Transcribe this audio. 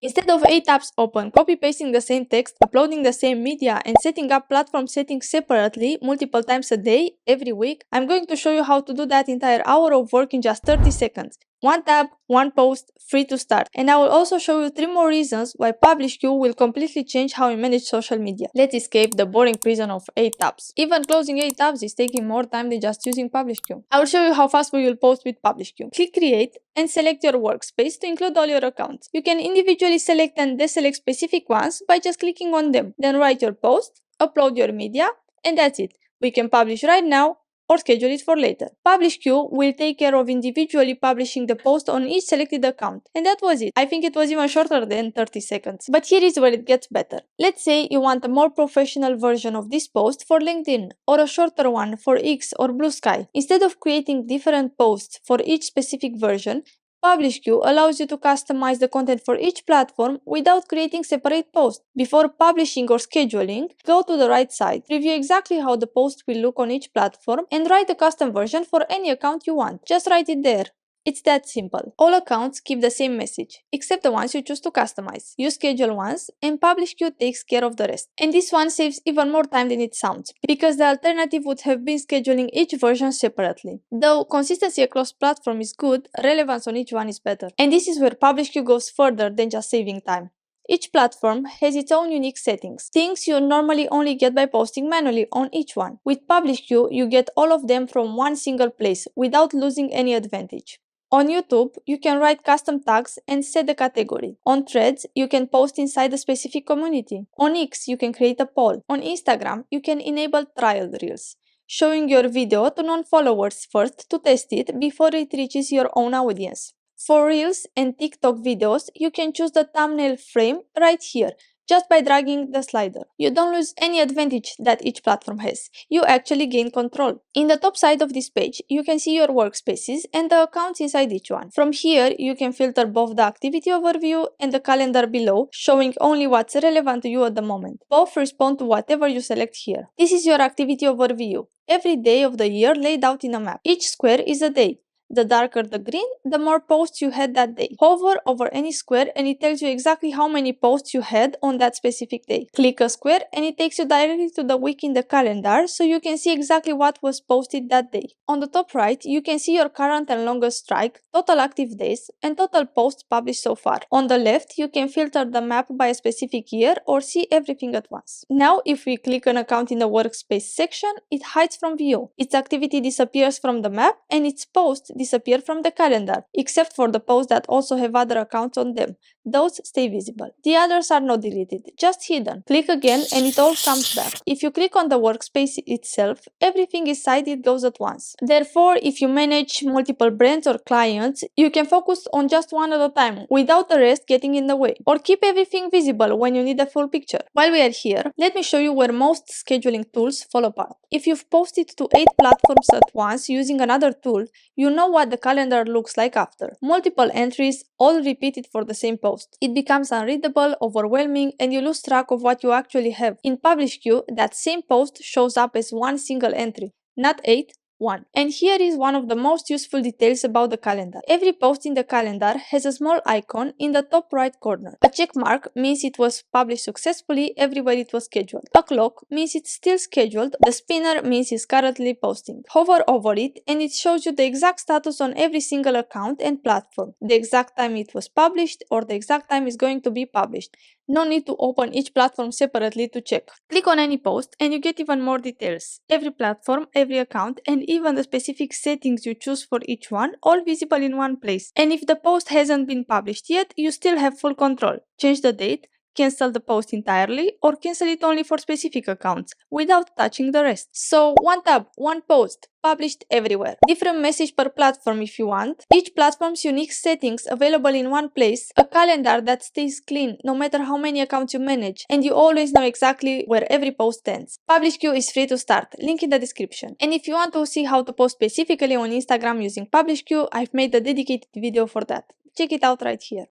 Instead of 8 tabs open, copy-pasting the same text, uploading the same media, and setting up platform settings separately multiple times a day, every week, I'm going to show you how to do that entire hour of work in just 30 seconds. One tab, one post, free to start. And I will also show you 3 more reasons why PublishQ will completely change how you manage social media. Let's escape the boring prison of 8 tabs. Even closing 8 tabs is taking more time than just using PublishQ. I will show you how fast we will post with PublishQ. Click Create and select your workspace to include all your accounts. You can individually select and deselect specific ones by just clicking on them. Then write your post, upload your media, and that's it. We can publish right now or schedule it for later. PublishQ will take care of individually publishing the post on each selected account. And that was it. I think it was even shorter than 30 seconds. But here is where it gets better. Let's say you want a more professional version of this post for LinkedIn, or a shorter one for X or Blue Sky. Instead of creating different posts for each specific version, PublishQ allows you to customize the content for each platform without creating separate posts. Before publishing or scheduling, go to the right side, review exactly how the post will look on each platform, and write a custom version for any account you want. Just write it there. It's that simple. All accounts keep the same message, except the ones you choose to customize. You schedule once, and PublishQ takes care of the rest. And this one saves even more time than it sounds, because the alternative would have been scheduling each version separately. Though consistency across platform is good, relevance on each one is better. And this is where PublishQ goes further than just saving time. Each platform has its own unique settings, things you normally only get by posting manually on each one. With PublishQ, you get all of them from one single place, without losing any advantage. On YouTube, you can write custom tags and set the category. On Threads, you can post inside a specific community. On X, you can create a poll. On Instagram, you can enable trial reels, showing your video to non-followers first to test it before it reaches your own audience. For Reels and TikTok videos, you can choose the thumbnail frame right here, just by dragging the slider. You don't lose any advantage that each platform has. You actually gain control. In the top side of this page, you can see your workspaces and the accounts inside each one. From here, you can filter both the activity overview and the calendar below, showing only what's relevant to you at the moment. Both respond to whatever you select here. This is your activity overview. Every day of the year laid out in a map. Each square is a day. The darker the green, the more posts you had that day. Hover over any square and it tells you exactly how many posts you had on that specific day. Click a square and it takes you directly to the week in the calendar, so you can see exactly what was posted that day. On the top right, you can see your current and longest strike, total active days, and total posts published so far. On the left, you can filter the map by a specific year or see everything at once. Now, if we click an account in the workspace section, it hides from view. Its activity disappears from the map and its posts disappear from the calendar, except for the posts that also have other accounts on them. Those stay visible. The others are not deleted, just hidden. Click again and it all comes back. If you click on the workspace itself, everything inside it goes at once. Therefore, if you manage multiple brands or clients, you can focus on just one at a time, without the rest getting in the way. Or keep everything visible when you need a full picture. While we are here, let me show you where most scheduling tools fall apart. If you've posted to 8 platforms at once using another tool, you know what the calendar looks like after. Multiple entries, all repeated for the same post. It becomes unreadable, overwhelming, and you lose track of what you actually have. In PublishQ, that same post shows up as one single entry, not 8, 1. And here is one of the most useful details about the calendar. Every post in the calendar has a small icon in the top right corner. A check mark means it was published successfully everywhere it was scheduled. A clock means it's still scheduled. The spinner means it's currently posting. Hover over it and it shows you the exact status on every single account and platform, the exact time it was published or the exact time it's going to be published. No need to open each platform separately to check. Click on any post and you get even more details. Every platform, every account, and even the specific settings you choose for each one, all visible in one place. And if the post hasn't been published yet, you still have full control. Change the date, cancel the post entirely, or cancel it only for specific accounts, without touching the rest. So, one tab, one post, published everywhere. Different message per platform if you want. Each platform's unique settings available in one place. A calendar that stays clean no matter how many accounts you manage. And you always know exactly where every post ends. PublishQ is free to start. Link in the description. And if you want to see how to post specifically on Instagram using PublishQ, I've made a dedicated video for that. Check it out right here.